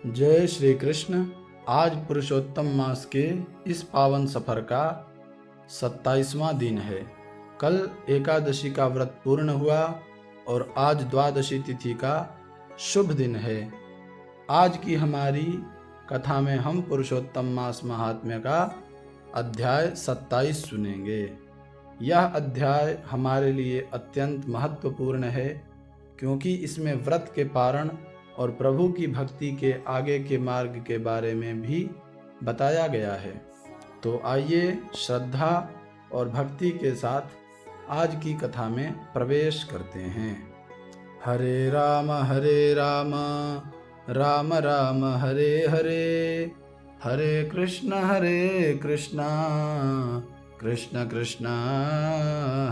जय श्री कृष्ण। आज पुरुषोत्तम मास के इस पावन सफर का 27वां दिन है। कल एकादशी का व्रत पूर्ण हुआ और आज द्वादशी तिथि का शुभ दिन है। आज की हमारी कथा में हम पुरुषोत्तम मास महात्म्य का अध्याय 27 सुनेंगे। यह अध्याय हमारे लिए अत्यंत महत्वपूर्ण है क्योंकि इसमें व्रत के पारण और प्रभु की भक्ति के आगे के मार्ग के बारे में भी बताया गया है। तो आइए श्रद्धा और भक्ति के साथ आज की कथा में प्रवेश करते हैं। हरे राम राम राम हरे हरे, हरे कृष्ण कृष्ण कृष्ण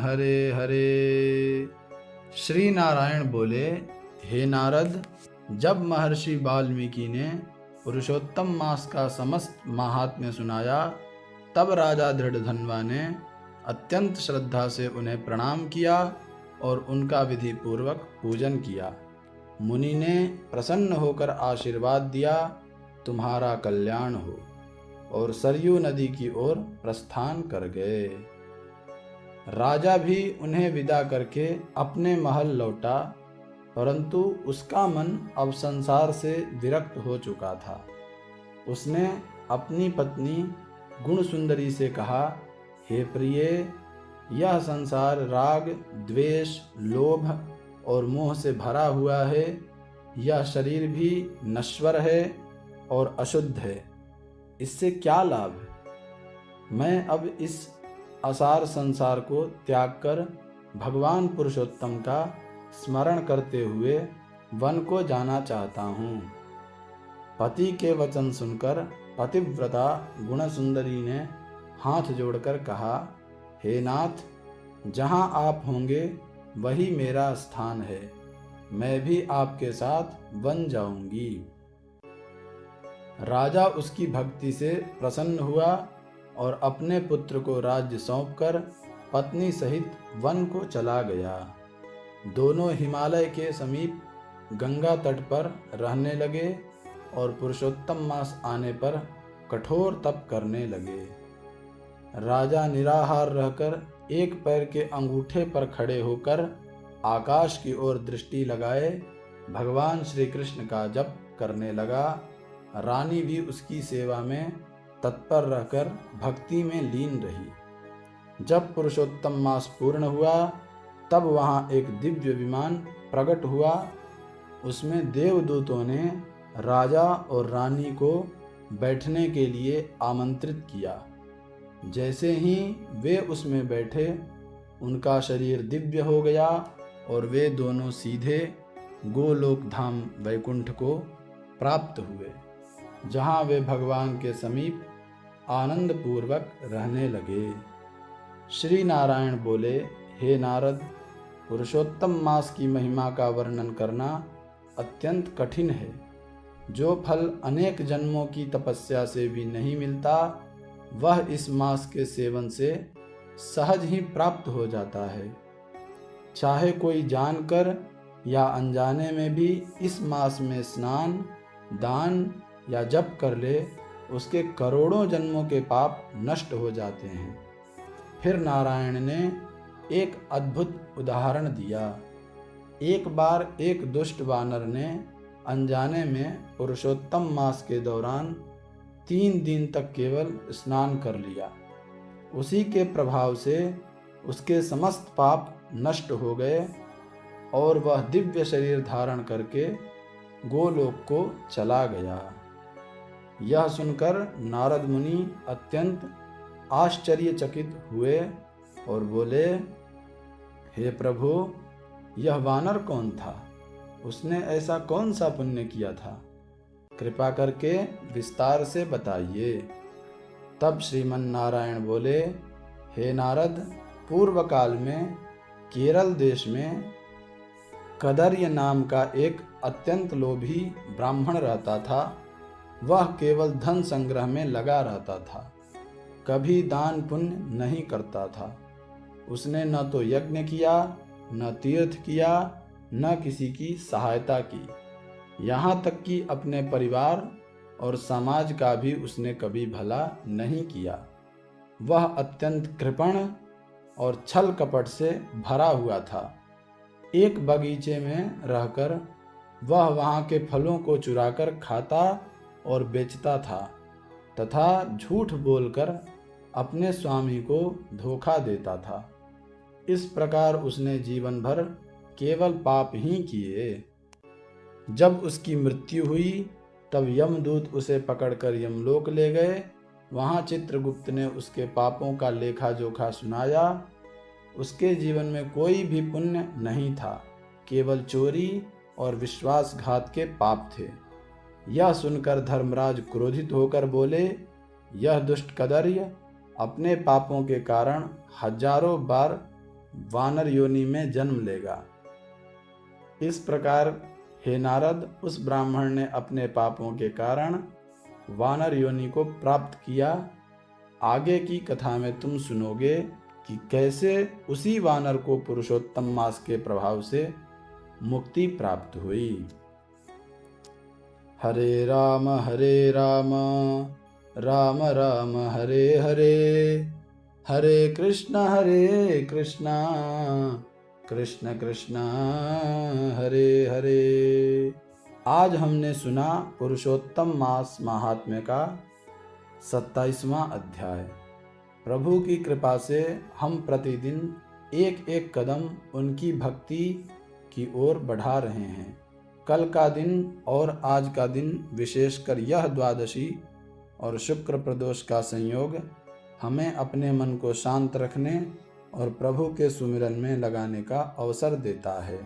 हरे हरे। श्री नारायण बोले, हे नारद, जब महर्षि वाल्मीकि ने पुरुषोत्तम मास का समस्त महात्म्य सुनाया, तब राजा दृढ़धन्वा ने अत्यंत श्रद्धा से उन्हें प्रणाम किया और उनका विधि पूर्वक पूजन किया। मुनि ने प्रसन्न होकर आशीर्वाद दिया, तुम्हारा कल्याण हो, और सरयू नदी की ओर प्रस्थान कर गए। राजा भी उन्हें विदा करके अपने महल लौटा, परंतु उसका मन अब संसार से विरक्त हो चुका था। उसने अपनी पत्नी गुण सुंदरी से कहा, हे प्रिय, यह संसार राग, द्वेष, लोभ और मोह से भरा हुआ है। यह शरीर भी नश्वर है और अशुद्ध है। इससे क्या लाभ? मैं अब इस असार संसार को त्याग कर भगवान पुरुषोत्तम का स्मरण करते हुए वन को जाना चाहता हूँ। पति के वचन सुनकर पतिव्रता गुणसुंदरी ने हाथ जोड़कर कहा, हे नाथ, जहाँ आप होंगे वही मेरा स्थान है। मैं भी आपके साथ वन जाऊंगी। राजा उसकी भक्ति से प्रसन्न हुआ और अपने पुत्र को राज्य सौंपकर पत्नी सहित वन को चला गया। दोनों हिमालय के समीप गंगा तट पर रहने लगे और पुरुषोत्तम मास आने पर कठोर तप करने लगे। राजा निराहार रहकर एक पैर के अंगूठे पर खड़े होकर आकाश की ओर दृष्टि लगाए भगवान श्री कृष्ण का जप करने लगा। रानी भी उसकी सेवा में तत्पर रहकर भक्ति में लीन रही। जब पुरुषोत्तम मास पूर्ण हुआ, तब वहाँ एक दिव्य विमान प्रकट हुआ। उसमें देवदूतों ने राजा और रानी को बैठने के लिए आमंत्रित किया। जैसे ही वे उसमें बैठे, उनका शरीर दिव्य हो गया और वे दोनों सीधे गोलोक धाम वैकुंठ को प्राप्त हुए, जहाँ वे भगवान के समीप आनंद पूर्वक रहने लगे। श्री नारायण बोले, हे नारद, पुरुषोत्तम मास की महिमा का वर्णन करना अत्यंत कठिन है। जो फल अनेक जन्मों की तपस्या से भी नहीं मिलता, वह इस मास के सेवन से सहज ही प्राप्त हो जाता है। चाहे कोई जानकर या अनजाने में भी इस मास में स्नान, दान या जप कर ले, उसके करोड़ों जन्मों के पाप नष्ट हो जाते हैं। फिर नारायण ने एक अद्भुत उदाहरण दिया। एक बार एक दुष्ट वानर ने अनजाने में पुरुषोत्तम मास के दौरान 3 दिन तक केवल स्नान कर लिया। उसी के प्रभाव से उसके समस्त पाप नष्ट हो गए और वह दिव्य शरीर धारण करके गोलोक को चला गया। यह सुनकर नारद मुनि अत्यंत आश्चर्यचकित हुए और बोले, हे प्रभु, यह वानर कौन था? उसने ऐसा कौन सा पुण्य किया था? कृपा करके विस्तार से बताइए। तब श्रीमन नारायण बोले, हे नारद, पूर्व काल में केरल देश में कदर्य नाम का एक अत्यंत लोभी ब्राह्मण रहता था। वह केवल धन संग्रह में लगा रहता था, कभी दान पुण्य नहीं करता था। उसने न तो यज्ञ किया, न तीर्थ किया, न किसी की सहायता की। यहाँ तक कि अपने परिवार और समाज का भी उसने कभी भला नहीं किया। वह अत्यंत कृपण और छल कपट से भरा हुआ था। एक बगीचे में रहकर वह वहाँ के फलों को चुराकर खाता और बेचता था तथा झूठ बोलकर अपने स्वामी को धोखा देता था। इस प्रकार उसने जीवन भर केवल पाप ही किए। जब उसकी मृत्यु हुई तब यमदूत उसे पकड़कर यमलोक ले गए। वहाँ चित्रगुप्त ने उसके पापों का लेखा जोखा सुनाया। उसके जीवन में कोई भी पुण्य नहीं था, केवल चोरी और विश्वासघात के पाप थे। यह सुनकर धर्मराज क्रोधित होकर बोले, यह दुष्ट कदर्य अपने पापों के कारण हजारों बार वानर योनि में जन्म लेगा। इस प्रकार हे नारद, उस ब्राह्मण ने अपने पापों के कारण वानर योनि को प्राप्त किया। आगे की कथा में तुम सुनोगे कि कैसे उसी वानर को पुरुषोत्तम मास के प्रभाव से मुक्ति प्राप्त हुई। हरे राम राम राम हरे हरे, हरे कृष्ण कृष्ण कृष्ण हरे हरे। आज हमने सुना पुरुषोत्तम मास महात्म्य का 27वां अध्याय। प्रभु की कृपा से हम प्रतिदिन एक एक कदम उनकी भक्ति की ओर बढ़ा रहे हैं। कल का दिन और आज का दिन, विशेषकर यह द्वादशी और शुक्र प्रदोष का संयोग हमें अपने मन को शांत रखने और प्रभु के सुमिरन में लगाने का अवसर देता है।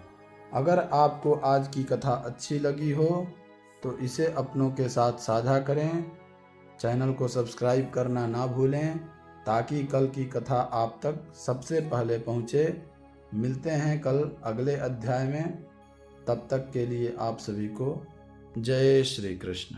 अगर आपको आज की कथा अच्छी लगी हो तो इसे अपनों के साथ साझा करें। चैनल को सब्सक्राइब करना ना भूलें ताकि कल की कथा आप तक सबसे पहले पहुँचे। मिलते हैं कल अगले अध्याय में। तब तक के लिए आप सभी को जय श्री कृष्ण।